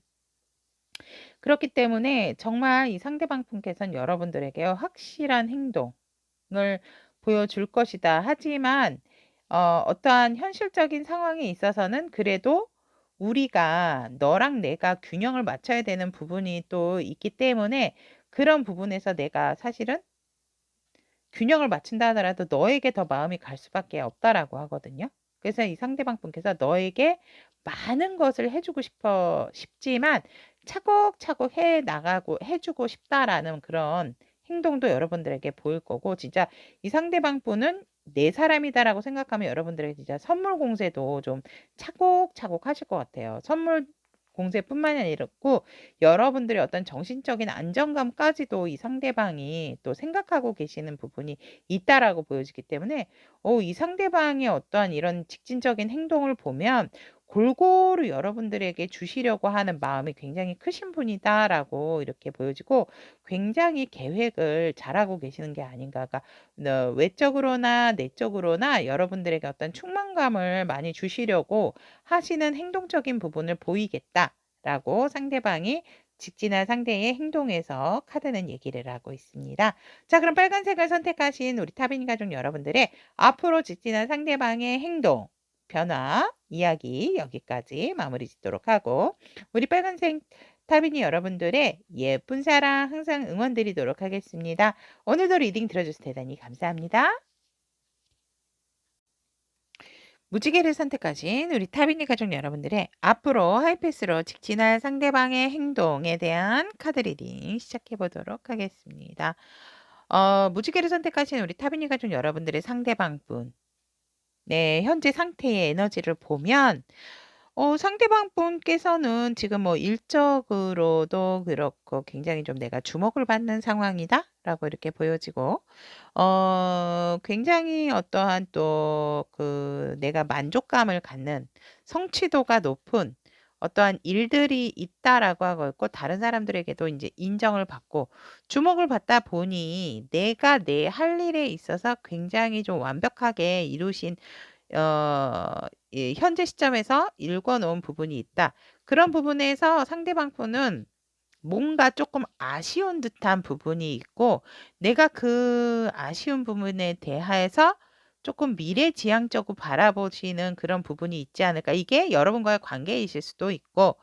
그렇기 때문에 정말 이 상대방 분께서는 여러분들에게 확실한 행동을 보여줄 것이다. 하지만 어떠한 현실적인 상황에 있어서는 그래도 우리가 너랑 내가 균형을 맞춰야 되는 부분이 또 있기 때문에 그런 부분에서 내가 사실은 균형을 맞춘다 하더라도 너에게 더 마음이 갈 수밖에 없다라고 하거든요. 그래서 이 상대방 분께서 너에게 많은 것을 해주고 싶지만 차곡차곡 해 나가고 해주고 싶다라는 그런 행동도 여러분들에게 보일 거고 진짜 이 상대방 분은 내 사람이다라고 생각하면 여러분들에게 진짜 선물 공세도 좀 차곡차곡 하실 것 같아요. 선물 공세뿐만이 아니고 여러분들의 어떤 정신적인 안정감까지도 이 상대방이 또 생각하고 계시는 부분이 있다라고 보여지기 때문에 이 상대방의 어떠한 이런 직진적인 행동을 보면 골고루 여러분들에게 주시려고 하는 마음이 굉장히 크신 분이다라고 이렇게 보여지고 굉장히 계획을 잘하고 계시는 게 아닌가. 그러니까 외적으로나 내적으로나 여러분들에게 어떤 충만감을 많이 주시려고 하시는 행동적인 부분을 보이겠다라고 상대방이 직진한 상대의 행동에서 카드는 얘기를 하고 있습니다. 자, 그럼 빨간색을 선택하신 우리 타빈 가족 여러분들의 앞으로 직진한 상대방의 행동, 변화, 이야기 여기까지 마무리 짓도록 하고 우리 빨간색 타빈이 여러분들의 예쁜 사랑 항상 응원 드리도록 하겠습니다. 오늘도 리딩 들어주셔서 대단히 감사합니다. 무지개를 선택하신 우리 타비니 가족 여러분들의 앞으로 하이패스로 직진할 상대방의 행동에 대한 카드 리딩 시작해 보도록 하겠습니다. 무지개를 선택하신 우리 타비니 가족 여러분들의 상대방분 네, 현재 상태의 에너지를 보면 상대방 분께서는 지금 뭐 일적으로도 그렇고 굉장히 좀 내가 주목을 받는 상황이다라고 이렇게 보여지고 굉장히 어떠한 또 내가 만족감을 갖는 성취도가 높은 어떠한 일들이 있다라고 하고 있고 다른 사람들에게도 이제 인정을 받고 주목을 받다 보니 내가 내 할 일에 있어서 굉장히 좀 완벽하게 이루신 현재 시점에서 읽어놓은 부분이 있다. 그런 부분에서 상대방 분은 뭔가 조금 아쉬운 듯한 부분이 있고 내가 그 아쉬운 부분에 대하여서 조금 미래지향적으로 바라보시는 그런 부분이 있지 않을까. 이게 여러분과의 관계이실 수도 있고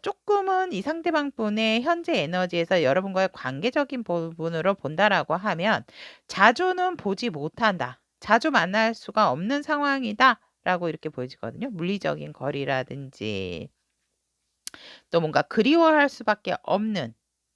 쪼끔은 이 상대방 분의 현재 에너지에서 여러분과의 관계적인 부분으로 본다라고 하면 '자주는 보지 못한다. 자주 만날 수가 없는 상황이다.'라고 이렇게 보여지거든요. 물리적인 거리라든지 또 뭔가 그리워할 수밖에 없는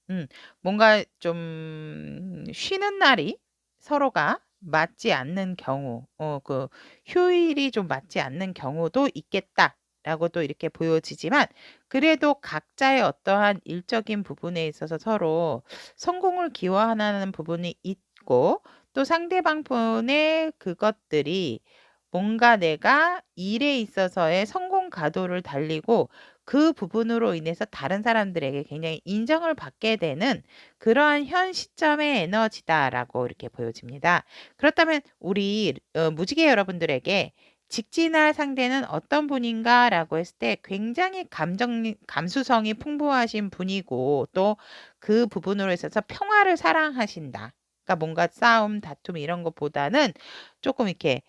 음 뭔가 좀 쉬는 날이 서로가 맞지 않는 경우 그 휴일이 좀 맞지 않는 경우도 있겠다라고 또 이렇게 보여지지만 그래도 각자의 어떠한 일적인 부분에 있어서 서로 성공을 기원하는 부분이 있고 또 상대방 분의 그것들이 뭔가 내가 일에 있어서의 성공 가도를 달리고 그 부분으로 인해서 다른 사람들에게 굉장히 인정을 받게 되는 그러한 현 시점의 에너지다라고 이렇게 보여집니다. 그렇다면 우리 무지개 여러분들에게 직진할 상대는 어떤 분인가라고 했을 때 굉장히 감수성이 풍부하신 분이고 또 그 부분으로 있어서 평화를 사랑하신다. 그러니까 뭔가 싸움, 다툼 이런 것보다는 조금 이렇게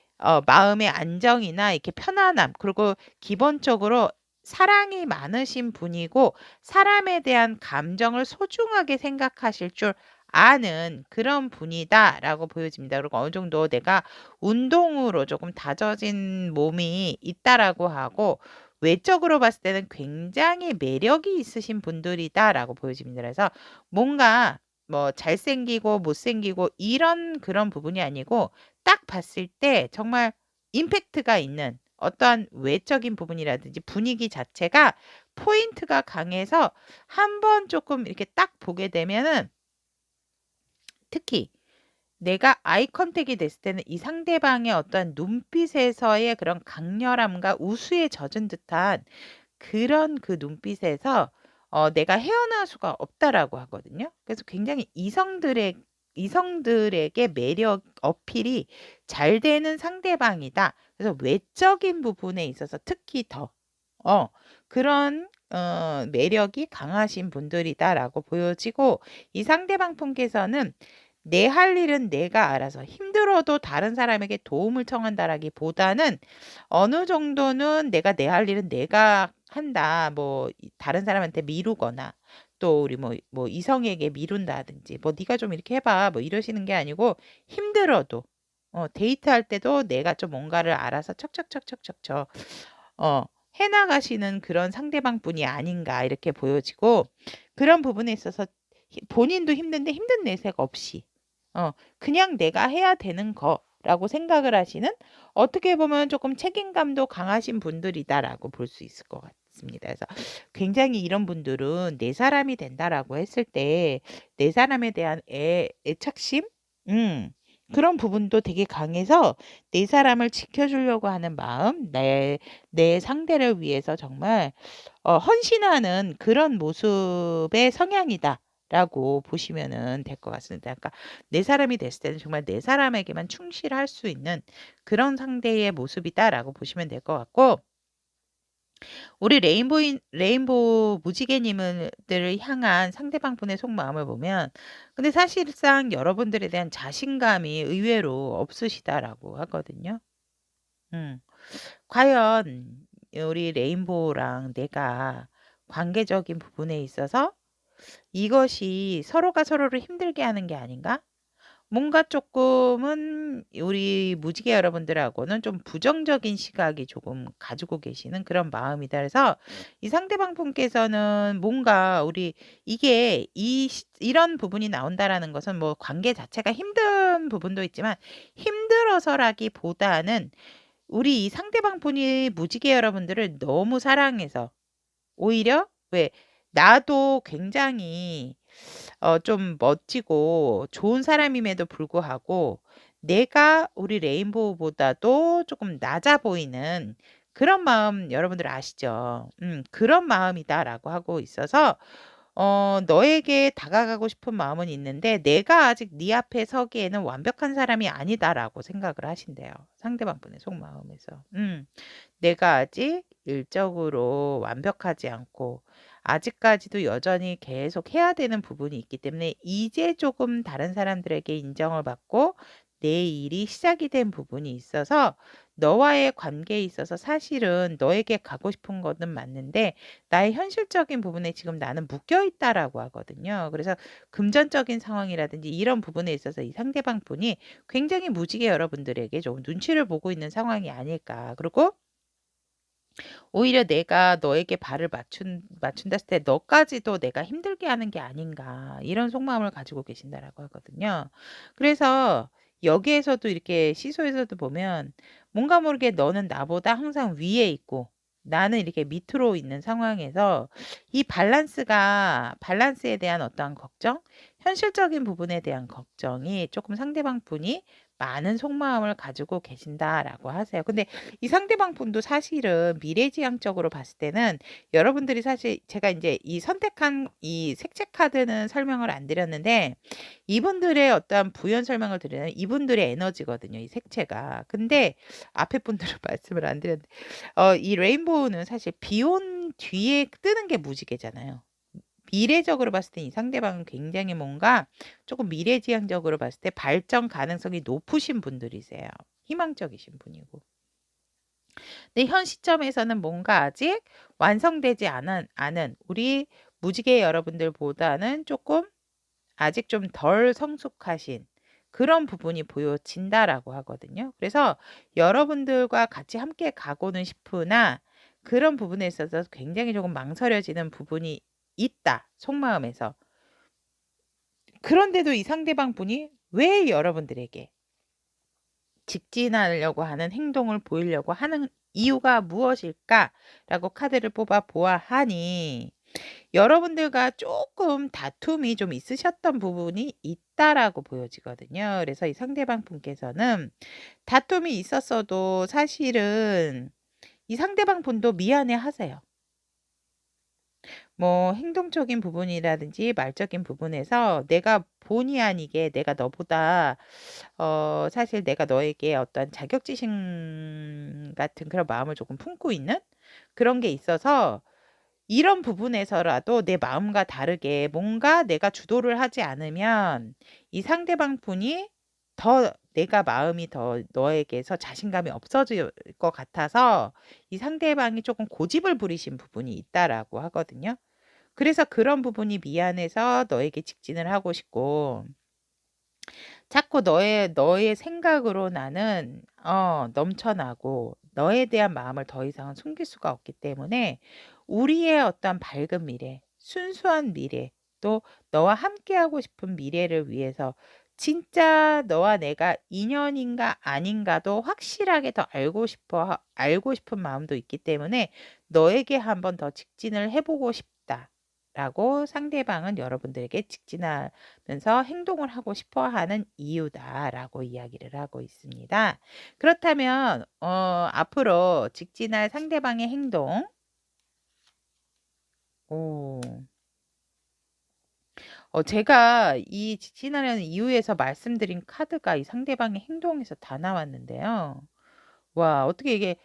마음의 안정이나 이렇게 편안함 그리고 기본적으로 사랑이 많으신 분이고 사람에 대한 감정을 소중하게 생각하실 줄 아는 그런 분이다라고 보여집니다. 그리고 어느 정도 내가 운동으로 조금 다져진 몸이 있다라고 하고 외적으로 봤을 때는 굉장히 매력이 있으신 분들이다라고 보여집니다. 그래서 뭔가 뭐 잘생기고 못생기고 이런 그런 부분이 아니고 딱 봤을 때 정말 임팩트가 있는 어떠한 외적인 부분이라든지 분위기 자체가 포인트가 강해서 한번 조금 이렇게 딱 보게 되면은 특히 내가 아이 컨택이 됐을 때는 이 상대방의 어떤 눈빛에서의 그런 강렬함과 우수에 젖은 듯한 그런 그 눈빛에서 내가 헤어나올 수가 없다라고 하거든요. 그래서 굉장히 이성들에게 매력 어필이 잘 되는 상대방이다. 그래서 외적인 부분에 있어서 특히 더 어 그런 매력이 강하신 분들이다라고 보여지고 이 상대방 분께서는 '내 할 일은 내가 알아서 힘들어도 다른 사람에게 도움을 청한다.'라기보다는 어느 정도는 '내가 내 할 일은 내가 한다.' 뭐 다른 사람한테 미루거나 또 우리 뭐 이성에게 미룬다든지 뭐 "네가 좀 이렇게 해 봐." 뭐 이러시는 게 아니고 힘들어도 데이트할 때도 내가 좀 뭔가를 알아서 척척척척척척 어 해 나가시는 그런 상대방 분이 아닌가 이렇게 보여지고 그런 부분에 있어서 본인도 힘든데 힘든 내색 없이 그냥 내가 해야 되는 거라고 생각을 하시는 어떻게 보면 조금 책임감도 강하신 분들이다라고 볼 수 있을 것 같습니다. 그래서 굉장히 이런 분들은 '내 사람이 된다.'라고 했을 때 내 사람에 대한 애착심? 음. 그런 부분도 되게 강해서 내 사람을 지켜주려고 하는 마음, 내 상대를 위해서 정말 헌신하는 그런 모습의 성향이다라고 보시면은 될 것 같습니다. 그러니까 내 사람이 됐을 때는 정말 내 사람에게만 충실할 수 있는 그런 상대의 모습이다라고 보시면 될 것 같고 우리 레인보우 무지개님을 들을 향한 상대방 분의 속마음을 보면 근데 사실상 여러분들에 대한 자신감이 의외로 없으시다라고 하거든요. 음. 과연 우리 레인보우랑 내가 관계적인 부분에 있어서 이것이 서로가 서로를 힘들게 하는 게 아닌가? 뭔가 조금은 우리 무지개 여러분들하고는 좀 부정적인 시각이 조금 가지고 계시는 그런 마음이다. 그래서 이 상대방 분께서는 뭔가 우리 이게 이런 부분이 나온다라는 것은 뭐 관계 자체가 힘든 부분도 있지만 힘들어서라기보다는 우리 이 상대방 분이 무지개 여러분들을 너무 사랑해서 오히려 왜 나도 굉장히 좀 멋지고 좋은 사람임에도 불구하고 내가 우리 레인보우보다도 조금 낮아 보이는 그런 마음 여러분들 아시죠? "그런 마음이다."라고 하고 있어서 "너에게 다가가고 싶은 마음은 있는데 내가 아직 네 앞에 서기에는 완벽한 사람이 아니다."라고 생각을 하신대요, 상대방 분의 속마음에서. "내가 아직 일적으로 완벽하지 않고 아직까지도 여전히 계속 해야 되는 부분이 있기 때문에 이제 조금 다른 사람들에게 인정을 받고 내 일이 시작이 된 부분이 있어서 너와의 관계에 있어서 사실은 너에게 가고 싶은 거는 맞는데 나의 현실적인 부분에 지금 나는 묶여 있다라고 하거든요. 그래서 금전적인 상황이라든지 이런 부분에 있어서 이 상대방 분이 굉장히 무지개 여러분들에게 좀 눈치를 보고 있는 상황이 아닐까. 그리고 오히려 내가 너에게 발을 맞춘다 했을 때 너까지도 내가 힘들게 하는 게 아닌가 이런 속마음을 가지고 계신다라고 하거든요. 그래서 여기에서도 이렇게 시소에서도 보면 뭔가 모르게 너는 나보다 항상 위에 있고 나는 이렇게 밑으로 있는 상황에서 이 밸런스에 대한 어떠한 걱정, 현실적인 부분에 대한 걱정이 조금 상대방 분이 많은 속마음을 가지고 계신다라고 하세요. 근데 이 상대방 분도 사실은 미래지향적으로 봤을 때는 여러분들이 사실 제가 이제 이 선택한 이 색채 카드는 설명을 안 드렸는데 이분들의 어떠한 부연 설명을 드리는 이분들의 에너지거든요. 이 색채가. 근데 앞에 분들은 말씀을 안 드렸는데 이 레인보우는 사실 비온 뒤에 뜨는 게 무지개잖아요. 미래적으로 봤을 때 이 상대방은 굉장히 뭔가 조금 미래지향적으로 봤을 때 발전 가능성이 높으신 분들이세요. 희망적이신 분이고. 근데 현 시점에서는 뭔가 아직 완성되지 않은 우리 무지개 여러분들보다는 조금 아직 좀 덜 성숙하신 그런 부분이 보여진다라고 하거든요. 그래서 여러분들과 같이 함께 가고는 싶으나 그런 부분에 있어서 굉장히 조금 망설여지는 부분이 있다. 속마음에서. 그런데도 이 상대방 분이 왜 여러분들에게 직진하려고 하는 행동을 보이려고 하는 이유가 무엇일까라고 카드를 뽑아 보아하니 여러분들과 조금 다툼이 좀 있으셨던 부분이 있다라고 보여지거든요. 그래서 이 상대방 분께서는 다툼이 있었어도 사실은 이 상대방 분도 미안해 하세요. 뭐 행동적인 부분이라든지 말적인 부분에서 내가 본의 아니게 내가 너보다 사실 내가 너에게 어떤 자격지심 같은 그런 마음을 조금 품고 있는 그런 게 있어서 이런 부분에서라도 내 마음과 다르게 뭔가 내가 주도를 하지 않으면 이 상대방 분이 더 내가 마음이 더 너에게서 자신감이 없어질 것 같아서 이 상대방이 조금 고집을 부리신 부분이 있다라고 하거든요. 그래서 그런 부분이 미안해서 너에게 직진을 하고 싶고 자꾸 너의 생각으로 나는 넘쳐나고 너에 대한 마음을 더 이상은 숨길 수가 없기 때문에 우리의 어떤 밝은 미래, 순수한 미래, 또 너와 함께하고 싶은 미래를 위해서 진짜 너와 내가 인연인가 아닌가도 확실하게 더 알고 싶은 마음도 있기 때문에 너에게 한번 더 직진을 해보고 싶다. 라고 상대방은 여러분들에게 직진하면서 행동을 하고 싶어 하는 이유다라고 이야기를 하고 있습니다. 그렇다면 앞으로 직진할 상대방의 행동 오. 제가 이 직진하려는 이유에서 말씀드린 카드가 이 상대방의 행동에서 다 나왔는데요. 와, 어떻게 이게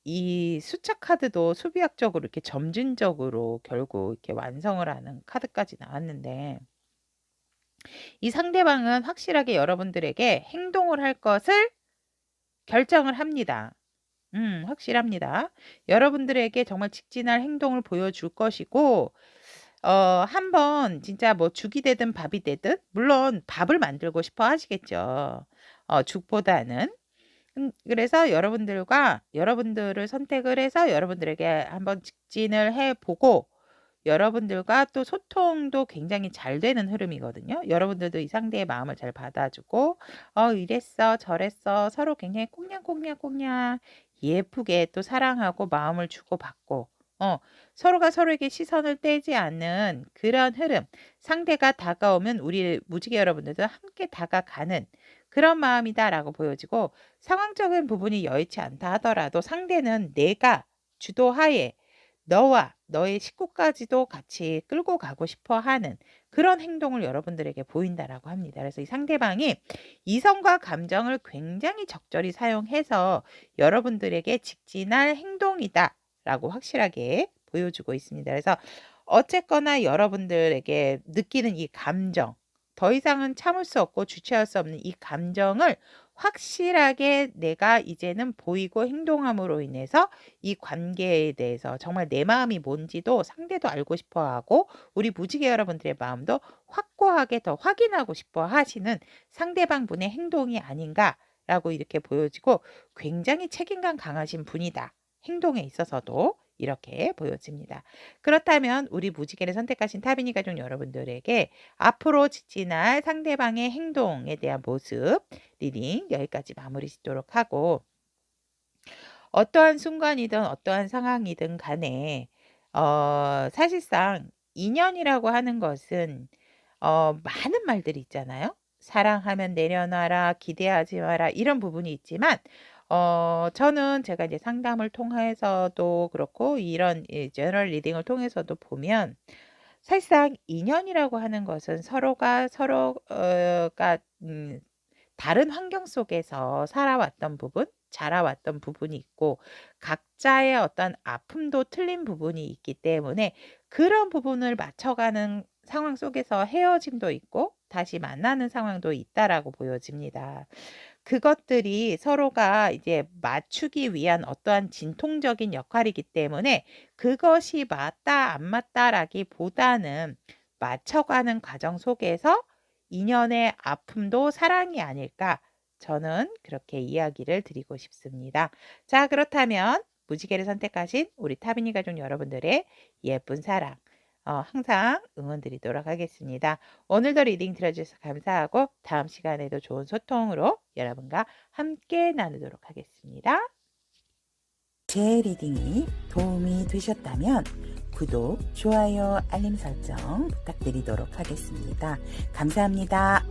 이 숫자 카드도 수비학적으로 이렇게 점진적으로 결국 이렇게 완성을 하는 카드까지 나왔는데 이 상대방은 확실하게 여러분들에게 행동을 할 것을 결정을 합니다. 확실합니다. 여러분들에게 정말 직진할 행동을 보여줄 것이고 한번 진짜 뭐 죽이 되든 밥이 되든 물론 밥을 만들고 싶어 하시겠죠. 죽보다는. 그래서 여러분들을 선택을 해서 여러분들에게 한번 직진을 해 보고 여러분들과 또 소통도 굉장히 잘 되는 흐름이거든요. 여러분들도 이 상대의 마음을 잘 받아주고 이랬어 저랬어 서로 굉장히 꽁냥꽁냥꽁냥 예쁘게 또 사랑하고 마음을 주고받고 서로가 서로에게 시선을 떼지 않는 그런 흐름 상대가 다가오면 우리 무지개 여러분들도 함께 다가가는 그런 마음이다라고 보여지고 상황적인 부분이 여의치 않다 하더라도 상대는 내가 주도하에 너와 너의 식구까지도 같이 끌고 가고 싶어 하는 그런 행동을 여러분들에게 보인다라고 합니다. 그래서 이 상대방이 이성과 감정을 굉장히 적절히 사용해서 여러분들에게 직진할 행동이다라고 확실하게 보여주고 있습니다. 그래서 어쨌거나 여러분들에게 느끼는 이 감정, 더 이상은 참을 수 없고 주체할 수 없는 이 감정을 확실하게 내가 이제는 보이고 행동함으로 인해서 이 관계에 대해서 정말 내 마음이 뭔지도 상대도 알고 싶어 하고 우리 무지개 여러분들의 마음도 확고하게 더 확인하고 싶어 하시는 상대방 분의 행동이 아닌가라고 이렇게 보여지고 굉장히 책임감 강하신 분이다. 행동에 있어서도 이렇게 보여집니다. 그렇다면 우리 무지개를 선택하신 타비니 가족 여러분들에게 앞으로 지지날 상대방의 행동에 대한 모습 리딩 여기까지 마무리 짓도록 하고, 어떠한 순간이든 어떠한 상황이든 간에 사실상 인연이라고 하는 것은 많은 말들이 있잖아요. 사랑하면 내려놔라, 기대하지 마라 이런 부분이 있지만 저는 제가 이제 상담을 통해서도 그렇고 이런 제너럴 리딩을 통해서도 보면 사실상 인연이라고 하는 것은 서로가 다른 환경 속에서 살아왔던 부분, 자라왔던 부분이 있고 각자의 어떤 아픔도 틀린 부분이 있기 때문에 그런 부분을 맞춰가는 상황 속에서 헤어짐도 있고 다시 만나는 상황도 있다라고 보여집니다. 그것들이 서로가 이제 맞추기 위한 어떠한 진통적인 역할이기 때문에 그것이 맞다 안 맞다라기보다는 맞춰가는 과정 속에서 인연의 아픔도 사랑이 아닐까, 저는 그렇게 이야기를 드리고 싶습니다. 자, 그렇다면 무지개를 선택하신 우리 타비니 가족 여러분들의 예쁜 사랑 항상 응원드리도록 하겠습니다. 오늘도 리딩 들어주셔서 감사하고 다음 시간에도 좋은 소통으로 여러분과 함께 나누도록 하겠습니다. 제 리딩이 도움이 되셨다면 구독, 좋아요, 알림 설정 부탁드리도록 하겠습니다. 감사합니다.